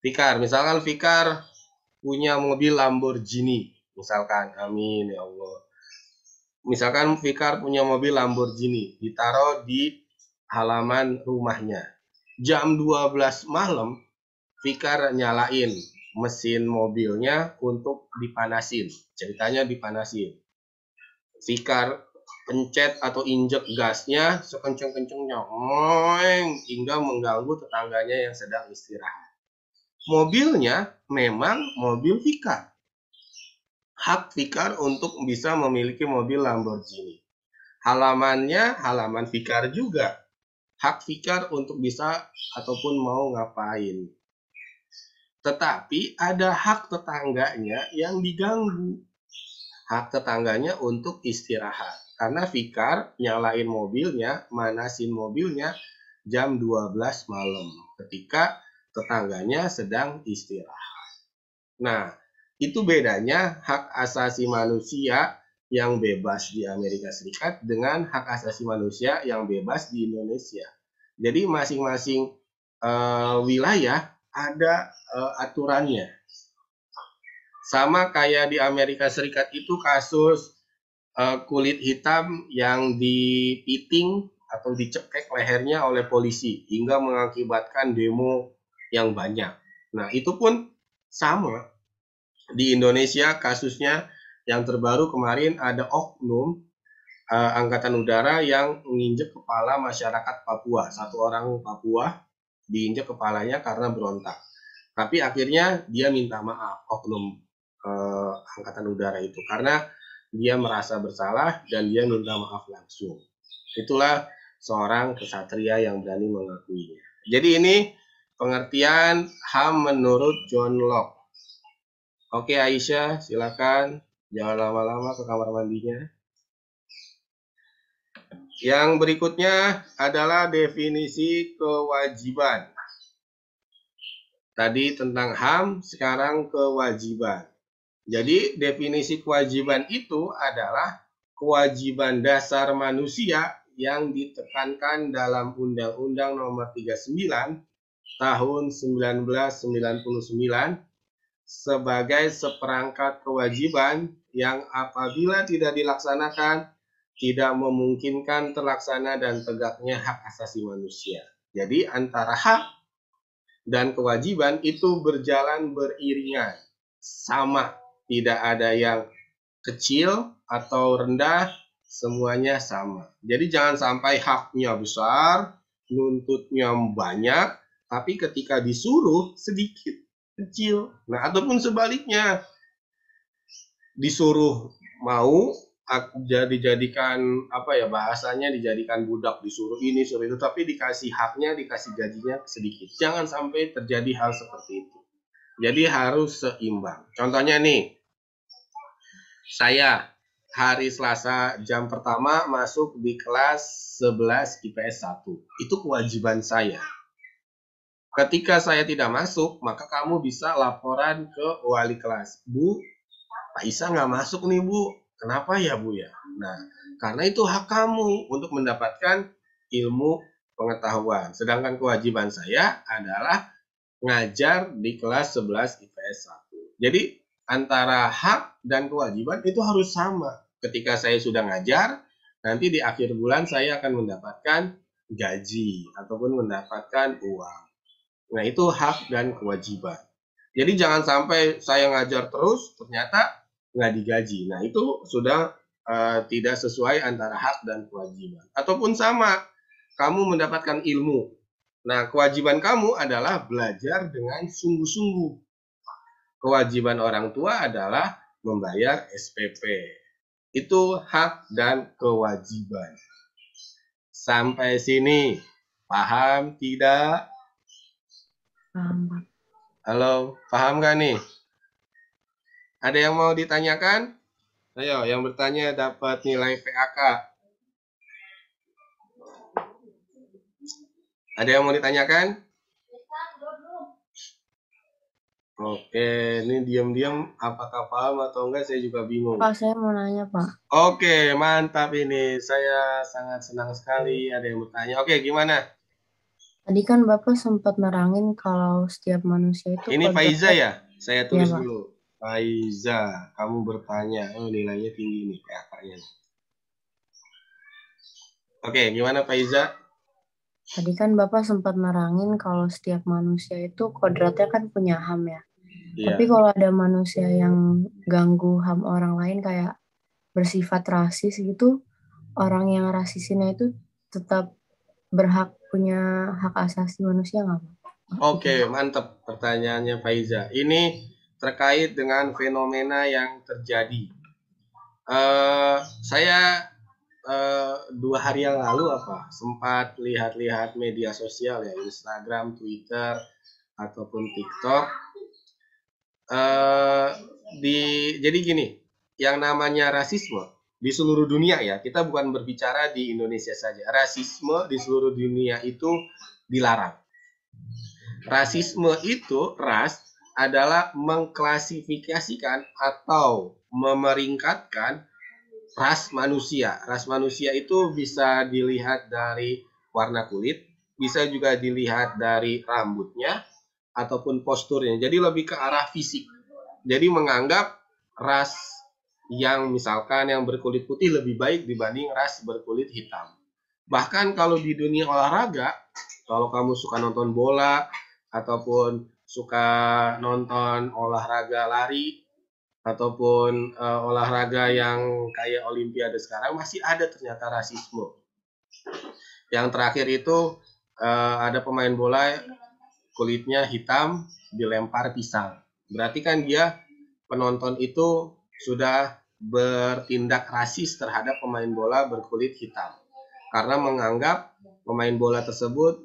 Fikar, misalkan Fikar punya mobil Lamborghini, misalkan, amin ya Allah. Misalkan Fikar punya mobil Lamborghini, ditaruh di halaman rumahnya. Jam 12 malam, Fikar nyalain mesin mobilnya untuk dipanasin. Ceritanya dipanasin. Fikar pencet atau injek gasnya sekenceng-kencengnya, hingga mengganggu tetangganya yang sedang istirahat. Mobilnya memang mobil Fikar. Hak Fikar untuk bisa memiliki mobil Lamborghini. Halamannya halaman Fikar juga. Hak Fikar untuk bisa ataupun mau ngapain. Tetapi ada hak tetangganya yang diganggu. Hak tetangganya untuk istirahat. Karena Fikar nyalain mobilnya, manasin mobilnya jam 12 malam. Ketika tetangganya sedang istirahat. Nah, itu bedanya hak asasi manusia yang bebas di Amerika Serikat dengan hak asasi manusia yang bebas di Indonesia. Jadi masing-masing wilayah ada aturannya. Sama kayak di Amerika Serikat itu kasus kulit hitam yang dipiting atau dicekek lehernya oleh polisi hingga mengakibatkan demo yang banyak. Nah, itu pun sama. Di Indonesia kasusnya yang terbaru kemarin ada oknum Angkatan Udara yang menginjek kepala masyarakat Papua. Satu orang Papua diinjek kepalanya karena berontak. Tapi akhirnya dia minta maaf, oknum Angkatan Udara itu. Karena dia merasa bersalah dan dia minta maaf langsung. Itulah seorang kesatria yang berani mengakuinya. Jadi ini pengertian HAM menurut John Locke. Oke Aisyah, silakan. Jangan lama-lama ke kamar mandinya. Yang berikutnya adalah definisi kewajiban. Tadi tentang HAM, sekarang kewajiban. Jadi definisi kewajiban itu adalah kewajiban dasar manusia yang ditekankan dalam Undang-Undang Nomor 39 Tahun 1999 sebagai seperangkat kewajiban yang apabila tidak dilaksanakan tidak memungkinkan terlaksana dan tegaknya hak asasi manusia. Jadi antara hak dan kewajiban itu berjalan beriringan, sama, tidak ada yang kecil atau rendah, semuanya sama. Jadi jangan sampai haknya besar, nuntutnya banyak, tapi ketika disuruh sedikit, kecil. Nah, ataupun sebaliknya, disuruh mau dijadikan bahasanya dijadikan budak, disuruh ini suruh itu, tapi dikasih haknya, dikasih gajinya sedikit. Jangan sampai terjadi hal seperti itu. Jadi harus seimbang. Contohnya nih, saya hari Selasa jam pertama masuk di kelas 11 IPS 1. Itu kewajiban saya. Ketika saya tidak masuk, maka kamu bisa laporan ke wali kelas. Bu, Pak Isa nggak masuk nih, Bu. Kenapa ya, Bu ya? Nah, karena itu hak kamu untuk mendapatkan ilmu pengetahuan. Sedangkan kewajiban saya adalah ngajar di kelas 11 IPS 1. Jadi, antara hak dan kewajiban itu harus sama. Ketika saya sudah ngajar, nanti di akhir bulan saya akan mendapatkan gaji ataupun mendapatkan uang. Nah, itu hak dan kewajiban. Jadi jangan sampai saya ngajar terus, ternyata nggak digaji. Nah, itu sudah tidak sesuai antara hak dan kewajiban. Ataupun sama, kamu mendapatkan ilmu. Nah, kewajiban kamu adalah belajar dengan sungguh-sungguh. Kewajiban orang tua adalah membayar SPP. Itu hak dan kewajiban. Sampai sini, paham tidak? Paham, Pak. Halo, paham gak nih? Ada yang mau ditanyakan? Ayo, yang bertanya dapat nilai PAK. Ada yang mau ditanyakan? Oke, ini diam-diam apakah paham atau enggak saya juga bingung. Pak, saya mau nanya, Pak. Oke, mantap ini. Saya sangat senang sekali ada yang bertanya. Oke, gimana? Tadi kan Bapak sempat nerangin kalau setiap manusia itu Ini Faiza ya? Saya tulis Iya, Pak. dulu. Faiza, kamu bertanya. Oh, nilainya tinggi nih PAK-nya. Oke, gimana Faiza? Tadi kan Bapak sempat nerangin kalau setiap manusia itu kodratnya kan punya HAM ya. Iya. Tapi kalau ada manusia yang ganggu HAM orang lain kayak bersifat rasis gitu, orang yang rasisnya itu tetap berhak punya hak asasi manusia nggak, Pak? Oke, mantap pertanyaannya Faiza. Ini terkait dengan fenomena yang terjadi. Saya 2 hari yang lalu sempat lihat-lihat media sosial ya, Instagram, Twitter, ataupun TikTok. Jadi gini, yang namanya rasisme di seluruh dunia ya, kita bukan berbicara di Indonesia saja. Rasisme di seluruh dunia itu dilarang. Rasisme itu, ras, adalah mengklasifikasikan atau memeringkatkan ras manusia. Ras manusia itu bisa dilihat dari warna kulit, bisa juga dilihat dari rambutnya, ataupun posturnya. Jadi lebih ke arah fisik. Jadi menganggap ras yang misalkan yang berkulit putih lebih baik dibanding ras berkulit hitam. Bahkan kalau di dunia olahraga, kalau kamu suka nonton bola ataupun suka nonton olahraga lari ataupun olahraga yang kayak Olimpiade sekarang, masih ada ternyata rasisme. Yang terakhir itu ada pemain bola kulitnya hitam dilempar pisang. Berarti kan dia penonton itu sudah bertindak rasis terhadap pemain bola berkulit hitam. Karena menganggap pemain bola tersebut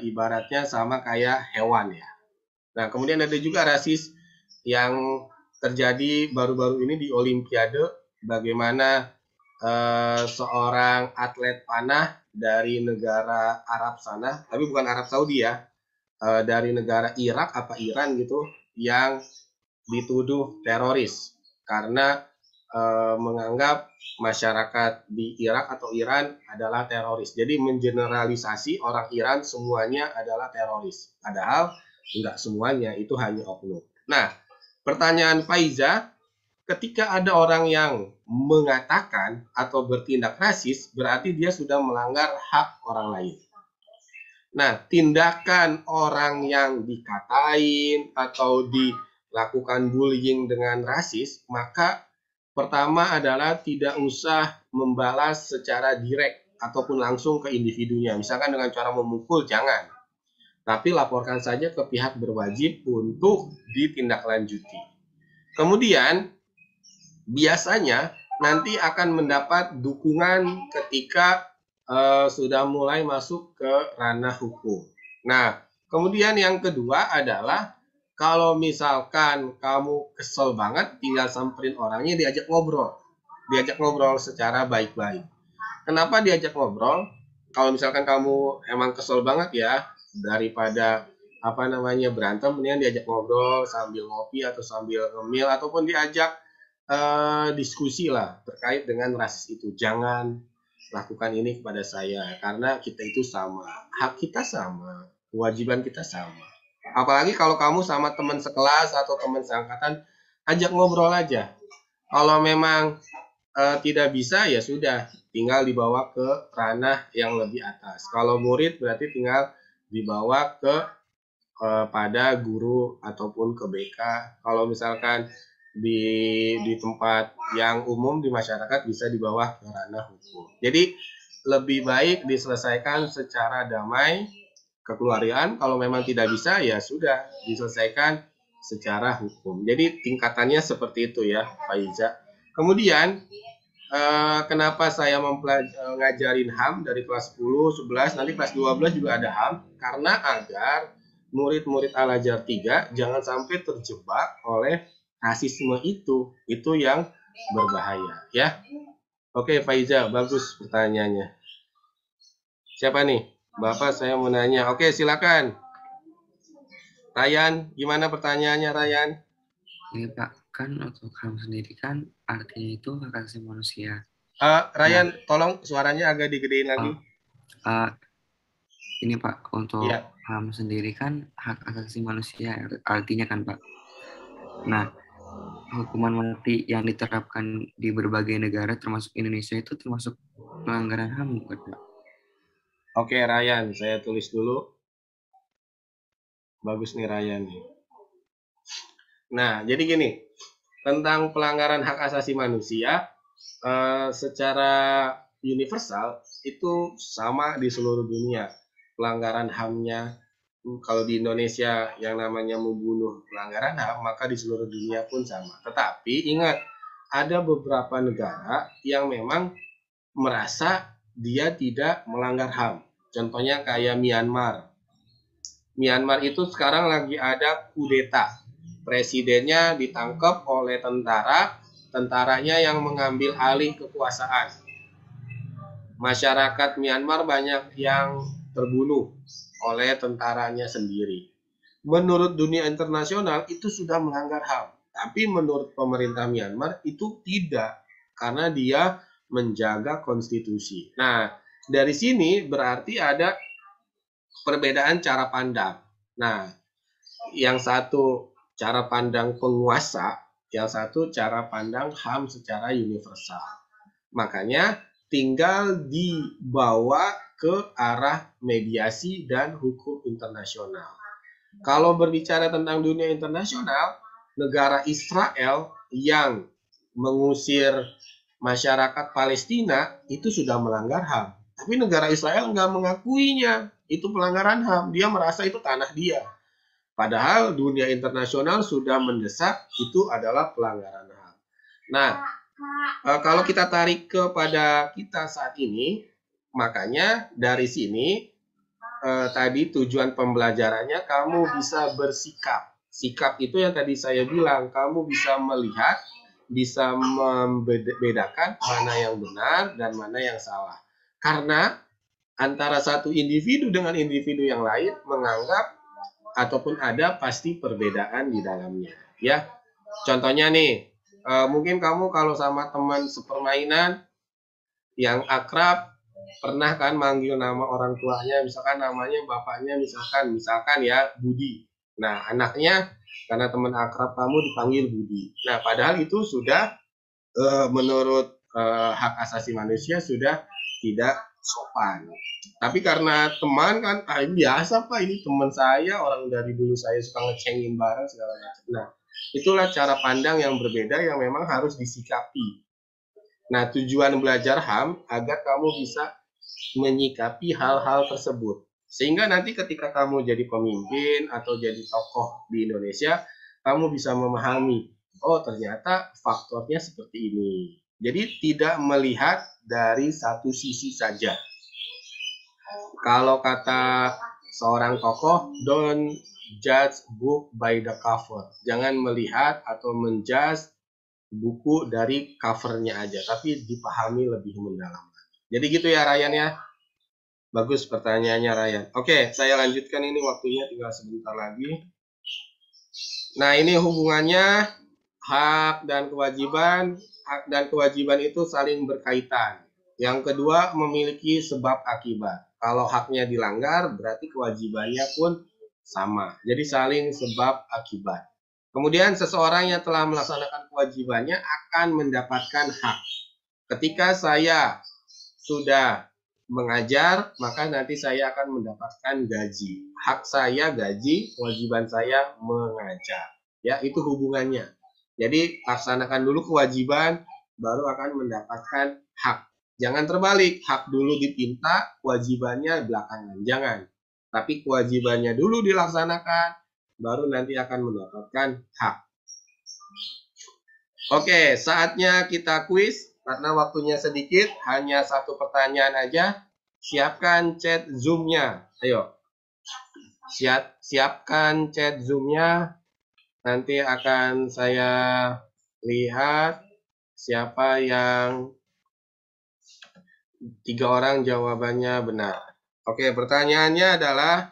ibaratnya sama kayak hewan ya. Nah, kemudian ada juga rasis yang terjadi baru-baru ini di Olimpiade, bagaimana seorang atlet panah dari negara Arab sana, tapi bukan Arab Saudi ya, dari negara Irak apa Iran gitu, yang dituduh teroris karena menganggap masyarakat di Irak atau Iran adalah teroris. Jadi mengeneralisasi orang Iran semuanya adalah teroris. Padahal enggak semuanya, itu hanya oknum. Nah, pertanyaan Faiza, ketika ada orang yang mengatakan atau bertindak rasis, berarti dia sudah melanggar hak orang lain. Nah, tindakan orang yang dikatain atau dilakukan bullying dengan rasis, maka pertama adalah tidak usah membalas secara direct ataupun langsung ke individunya. Misalkan dengan cara memukul, jangan. Tapi laporkan saja ke pihak berwajib untuk ditindaklanjuti. Kemudian, biasanya nanti akan mendapat dukungan ketika sudah mulai masuk ke ranah hukum. Nah, kemudian yang kedua adalah kalau misalkan kamu kesel banget, tinggal samperin orangnya, diajak ngobrol. Diajak ngobrol secara baik-baik. Kenapa diajak ngobrol? Kalau misalkan kamu emang kesel banget ya, daripada berantem, mendingan diajak ngobrol sambil ngopi atau sambil ngemil, ataupun diajak diskusi lah terkait dengan rasis itu. Jangan lakukan ini kepada saya, karena kita itu sama, hak kita sama, kewajiban kita sama. Apalagi kalau kamu sama teman sekelas atau teman seangkatan, ajak ngobrol aja. Kalau memang tidak bisa, ya sudah, tinggal dibawa ke ranah yang lebih atas. Kalau murid berarti tinggal dibawa ke pada guru ataupun ke BK. Kalau misalkan di tempat yang umum di masyarakat, bisa dibawa ke ranah hukum. Jadi lebih baik diselesaikan secara damai, kekeluargaan. Kalau memang tidak bisa, ya sudah, diselesaikan secara hukum. Jadi tingkatannya seperti itu ya, Faiza. Kemudian kenapa saya ngajarin HAM dari kelas 10, 11, nanti kelas 12 juga ada HAM, karena agar murid-murid Al-Azhar 3 jangan sampai terjebak oleh rasisme itu yang berbahaya ya. Oke Faiza, bagus pertanyaannya. Siapa nih? Bapak, saya mau nanya. Oke, silakan. Ryan, gimana pertanyaannya Ryan? Ini Pak, kan untuk HAM sendiri kan artinya itu hak asasi manusia. Ryan, tolong suaranya agak digedein lagi. Ini Pak, untuk ya. HAM sendiri kan hak asasi manusia artinya kan Pak. Nah, hukuman mati yang diterapkan di berbagai negara termasuk Indonesia itu termasuk pelanggaran HAM bukan Pak? Oke Ryan, saya tulis dulu. Bagus nih Ryan. Nah, jadi gini, tentang pelanggaran hak asasi manusia secara universal itu sama di seluruh dunia. Pelanggaran HAM-nya, kalau di Indonesia yang namanya membunuh pelanggaran HAM, maka di seluruh dunia pun sama. Tetapi ingat, ada beberapa negara yang memang merasa dia tidak melanggar HAM. Contohnya kayak Myanmar. Myanmar itu sekarang lagi ada kudeta. Presidennya ditangkap oleh tentaranya yang mengambil alih kekuasaan. Masyarakat Myanmar banyak yang terbunuh oleh tentaranya sendiri. Menurut dunia internasional itu sudah melanggar HAM. Tapi menurut pemerintah Myanmar itu tidak. Karena dia menjaga konstitusi. Nah, dari sini berarti ada perbedaan cara pandang. Nah, yang satu cara pandang penguasa, yang satu cara pandang HAM secara universal. Makanya tinggal dibawa ke arah mediasi dan hukum internasional. Kalau berbicara tentang dunia internasional, negara Israel yang mengusir masyarakat Palestina itu sudah melanggar HAM. Tapi negara Israel nggak mengakuinya. Itu pelanggaran HAM. Dia merasa itu tanah dia. Padahal dunia internasional sudah mendesak itu adalah pelanggaran HAM. Nah, kalau kita tarik kepada kita saat ini, makanya dari sini tadi tujuan pembelajarannya kamu bisa bersikap. Sikap itu yang tadi saya bilang, kamu bisa melihat, bisa membedakan mana yang benar dan mana yang salah. Karena antara satu individu dengan individu yang lain menganggap ataupun ada pasti perbedaan di dalamnya. Ya, contohnya nih, Mungkin kamu kalau sama teman sepermainan yang akrab, pernah kan manggil nama orang tuanya, misalkan namanya bapaknya misalkan ya Budi. Nah, anaknya karena teman akrab kamu dipanggil Budi. Nah, padahal itu sudah menurut hak asasi manusia sudah tidak sopan. Tapi karena teman kan, biasa Pak, ini teman saya, orang dari dulu saya suka ngecengin bareng segala macam. Nah, itulah cara pandang yang berbeda yang memang harus disikapi. Nah, tujuan belajar HAM agar kamu bisa menyikapi hal-hal tersebut. Sehingga nanti ketika kamu jadi pemimpin atau jadi tokoh di Indonesia, kamu bisa memahami, oh ternyata faktornya seperti ini. Jadi tidak melihat dari satu sisi saja. Kalau kata seorang tokoh, don't judge book by the cover. Jangan melihat atau menjudge buku dari covernya aja, tapi dipahami lebih mendalam. Jadi gitu ya Ryan ya. Bagus pertanyaannya Ryan. Oke, saya lanjutkan, ini waktunya tinggal sebentar lagi. Nah, ini hubungannya hak dan kewajiban. Hak dan kewajiban itu saling berkaitan. Yang kedua, memiliki sebab akibat. Kalau haknya dilanggar, berarti kewajibannya pun sama. Jadi saling sebab akibat. Kemudian seseorang yang telah melaksanakan kewajibannya akan mendapatkan hak. Ketika saya sudah mengajar, maka nanti saya akan mendapatkan gaji. Hak saya gaji, kewajiban saya mengajar. Ya, itu hubungannya. Jadi laksanakan dulu kewajiban, baru akan mendapatkan hak. Jangan terbalik, hak dulu dipinta, kewajibannya belakangan. Jangan. Tapi kewajibannya dulu dilaksanakan, baru nanti akan mendapatkan hak. Oke, saatnya kita kuis. Karena waktunya sedikit, hanya satu pertanyaan aja. Siapkan chat Zoom-nya. Ayo. Siapkan chat Zoom-nya. Nanti akan saya lihat siapa yang 3 orang jawabannya benar. Oke, pertanyaannya adalah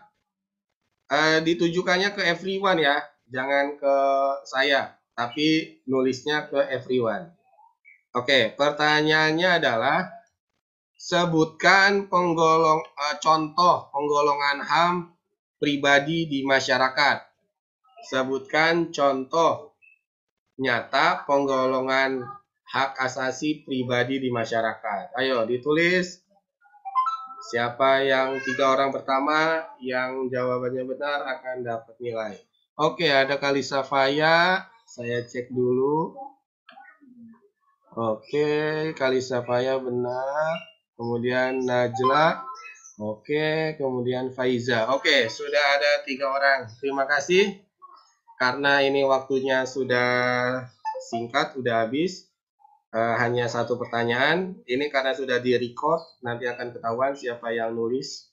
ditujukannya ke everyone ya, jangan ke saya, tapi nulisnya ke everyone. Oke, pertanyaannya adalah sebutkan contoh penggolongan HAM pribadi di masyarakat. Sebutkan contoh nyata penggolongan hak asasi pribadi di masyarakat. Ayo ditulis. Siapa yang 3 orang pertama yang jawabannya benar akan dapat nilai. Oke, ada Kalisa Faya. Saya cek dulu. Oke, Kalisa Faya benar. Kemudian Najla. Oke, kemudian Faiza. Oke, sudah ada 3 orang. Terima kasih. Karena ini waktunya sudah singkat, sudah habis. Hanya satu pertanyaan. Ini karena sudah di-record, nanti akan ketahuan siapa yang nulis.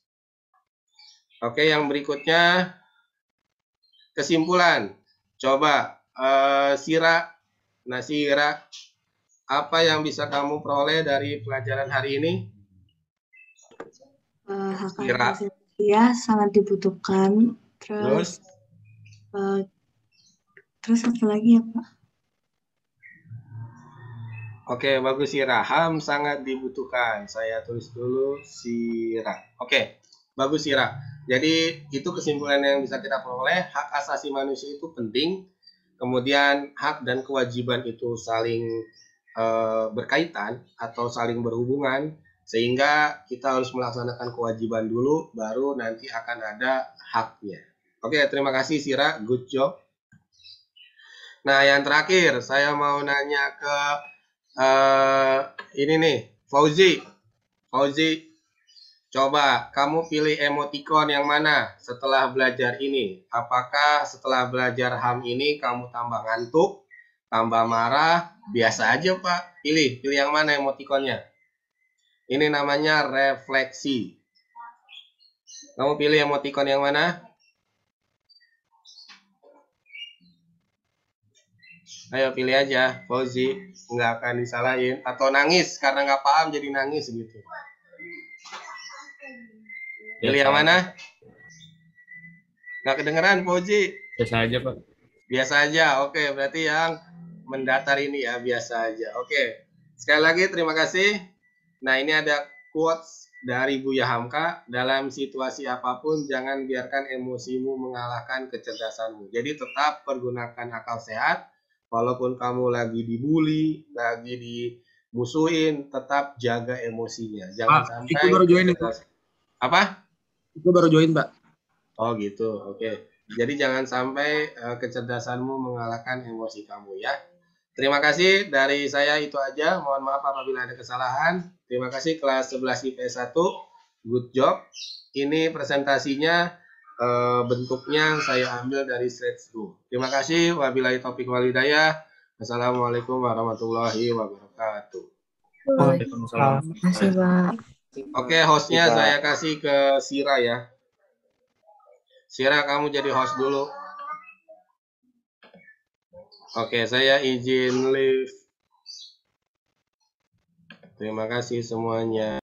Oke, yang berikutnya kesimpulan. Coba Sira, Nasira, apa yang bisa kamu peroleh dari pelajaran hari ini? Hak Sira. asasi manusia sangat dibutuhkan. Terus apa lagi ya Pak? Oke, bagus Sira. HAM sangat dibutuhkan. Saya tulis dulu Sira. Oke, bagus Sira. Jadi itu kesimpulan yang bisa kita peroleh. Hak asasi manusia itu penting. Kemudian hak dan kewajiban itu saling berkaitan atau saling berhubungan. Sehingga kita harus melaksanakan kewajiban dulu, baru nanti akan ada haknya. Oke, terima kasih Sira. Good job. Nah, yang terakhir saya mau nanya ke ini nih, Fauzi, coba kamu pilih emoticon yang mana setelah belajar ini? Apakah setelah belajar HAM ini kamu tambah ngantuk, tambah marah, biasa aja Pak? Pilih yang mana emoticonnya? Ini namanya refleksi. Kamu pilih emoticon yang mana? Ayo pilih aja, Fauzi, nggak akan disalahin. Atau nangis karena nggak paham jadi nangis gitu. Pilih yang mana? Nggak kedengeran, Fauzi? Biasa aja Pak. Biasa aja, oke. Berarti yang mendatar ini ya, biasa aja. Oke, sekali lagi terima kasih. Nah, ini ada quotes dari Buya Hamka, dalam situasi apapun jangan biarkan emosimu mengalahkan kecerdasanmu. Jadi tetap pergunakan akal sehat, walaupun kamu lagi dibully, lagi dimusuhin, tetap jaga emosinya. Jangan sampai itu baru join itu. Apa? Itu baru join, Mbak. Oh gitu, oke. Jadi jangan sampai kecerdasanmu mengalahkan emosi kamu ya. Terima kasih dari saya itu aja. Mohon maaf apabila ada kesalahan. Terima kasih kelas 11 IPS 1. Good job. Ini presentasinya bentuknya saya ambil dari Slideshow. Terima kasih. Wabillahi taufiq wal hidayah. Assalamualaikum warahmatullahi wabarakatuh. Waalaikumsalam. Terima kasih, Pak. Oke, hostnya saya kasih ke Sira ya. Sira, kamu jadi host dulu. Oke, saya izin leave. Terima kasih semuanya.